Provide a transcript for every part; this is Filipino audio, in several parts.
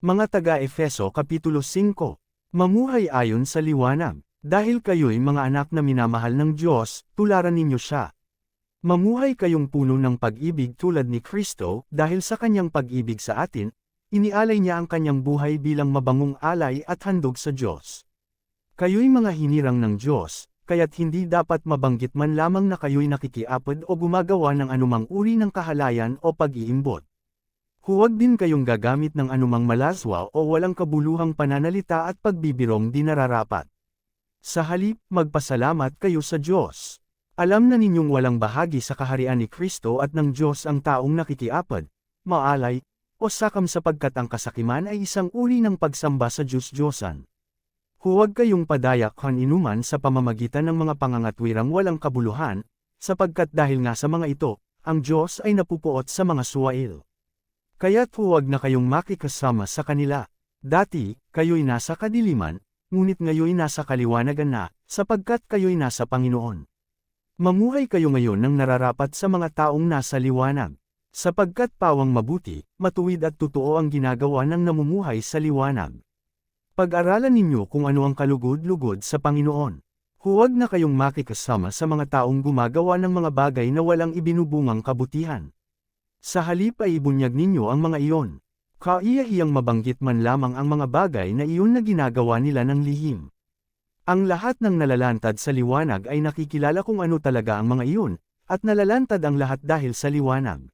Mga taga-Efeso Kapitulo 5. Mamuhay ayon sa liwanag. Dahil kayo'y mga anak na minamahal ng Diyos, tularan ninyo siya. Mamuhay kayong puno ng pag-ibig tulad ni Kristo, dahil sa kanyang pag-ibig sa atin, inialay niya ang kanyang buhay bilang mabangong alay at handog sa Diyos. Kayo'y mga hinirang ng Diyos, kaya't hindi dapat mabanggit man lamang na kayo'y nakikiapod o gumagawa ng anumang uri ng kahalayan o pag-iimbot. Huwag din kayong gagamit ng anumang malaswa o walang kabuluhang pananalita at pagbibirong di nararapat. Sa halip, magpasalamat kayo sa Diyos. Alam na ninyong walang bahagi sa kaharian ni Kristo at ng Diyos ang taong nakikiapod, maalay, o sakam sapagkat ang kasakiman ay isang uri ng pagsamba sa Diyos-Diyosan. Huwag kayong padayak inuman sa pamamagitan ng mga pangangatwirang walang kabuluhan, sapagkat dahil nga sa mga ito, ang Diyos ay napupuot sa mga suwail. Kaya't huwag na kayong makikasama sa kanila. Dati, kayo'y nasa kadiliman, ngunit ngayo'y nasa kaliwanagan na, sapagkat kayo'y nasa Panginoon. Mamuhay kayo ngayon ng nararapat sa mga taong nasa liwanag, sapagkat pawang mabuti, matuwid at totoo ang ginagawa ng namumuhay sa liwanag. Pag-aralan ninyo kung ano ang kalugod-lugod sa Panginoon. Huwag na kayong makikasama sa mga taong gumagawa ng mga bagay na walang ibinubungang kabutihan. Sa halip ay ibunyag ninyo ang mga iyon. Kaiyahiyang mabanggit man lamang ang mga bagay na iyon na ginagawa nila ng lihim. Ang lahat ng nalalantad sa liwanag ay nakikilala kung ano talaga ang mga iyon, at nalalantad ang lahat dahil sa liwanag.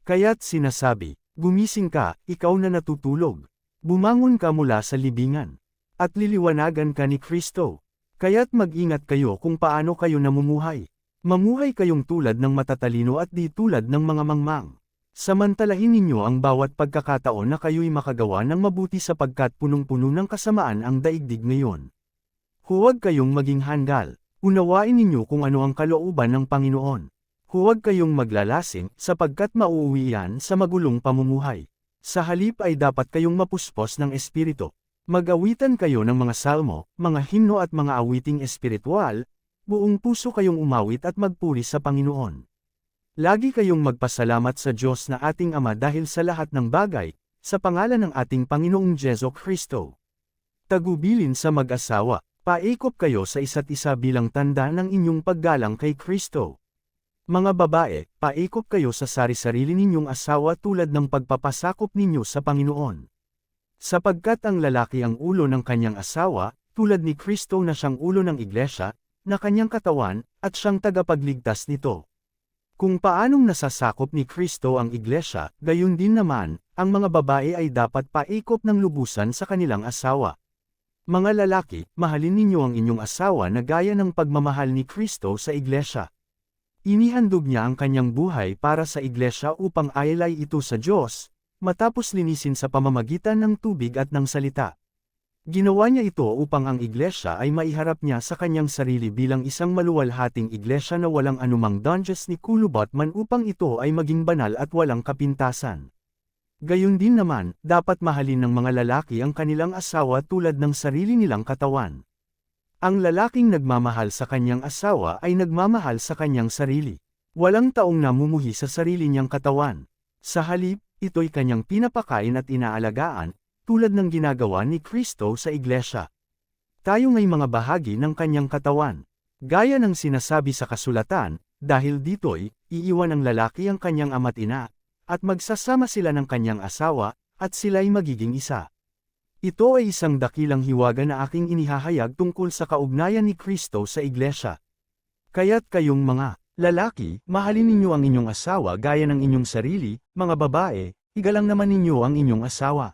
Kaya't sinasabi, gumising ka, ikaw na natutulog. Bumangon ka mula sa libingan. At liliwanagan ka ni Kristo. Kaya't mag-ingat kayo kung paano kayo namumuhay. Mamuhay kayong tulad ng matatalino at di tulad ng mga mangmang. Samantalahin ninyo ang bawat pagkakataon na kayo'y makagawa ng mabuti sapagkat punong-puno ng kasamaan ang daigdig ngayon. Huwag kayong maging handal. Unawain ninyo kung ano ang kalooban ng Panginoon. Huwag kayong maglalasing sapagkat mauuwi yan sa magulong pamumuhay. Sa halip ay dapat kayong mapuspos ng espiritu. Mag-awitan kayo ng mga salmo, mga himno at mga awiting espiritual, buong puso kayong umawit at magpuri sa Panginoon. Lagi kayong magpasalamat sa Diyos na ating Ama dahil sa lahat ng bagay, sa pangalan ng ating Panginoong Jesu Kristo. Tagubilin sa mag-asawa, paikop kayo sa isa't isa bilang tanda ng inyong paggalang kay Kristo. Mga babae, paikop kayo sa sari-sarili ninyong asawa tulad ng pagpapasakop ninyo sa Panginoon. Sapagkat ang lalaki ang ulo ng kanyang asawa, tulad ni Kristo na siyang ulo ng iglesia, na kanyang katawan, at siyang tagapagligtas nito. Kung paanong nasasakop ni Kristo ang iglesia, gayon din naman, ang mga babae ay dapat paikop ng lubusan sa kanilang asawa. Mga lalaki, mahalin ninyo ang inyong asawa na gaya ng pagmamahal ni Kristo sa iglesia. Inihandog niya ang kanyang buhay para sa iglesia upang ailay ito sa Diyos, matapos linisin sa pamamagitan ng tubig at ng salita. Ginawa niya ito upang ang iglesia ay maiharap niya sa kanyang sarili bilang isang maluwalhating iglesia na walang anumang dunges ni kulubot man upang ito ay maging banal at walang kapintasan. Gayon din naman, dapat mahalin ng mga lalaki ang kanilang asawa tulad ng sarili nilang katawan. Ang lalaking nagmamahal sa kanyang asawa ay nagmamahal sa kanyang sarili. Walang taong namumuhi sa sarili niyang katawan. Sa halip, ito'y kanyang pinapakain at inaalagaan, tulad ng ginagawa ni Kristo sa iglesia. Tayo nga'y mga bahagi ng kanyang katawan. Gaya ng sinasabi sa kasulatan, dahil dito'y, iiwan ng lalaki ang kanyang ama't ina, at magsasama sila ng kanyang asawa, at sila'y magiging isa. Ito ay isang dakilang hiwaga na aking inihahayag tungkol sa kaugnayan ni Kristo sa iglesia. Kaya't kayong mga lalaki, mahalin ninyo ang inyong asawa gaya ng inyong sarili, mga babae, igalang naman ninyo ang inyong asawa.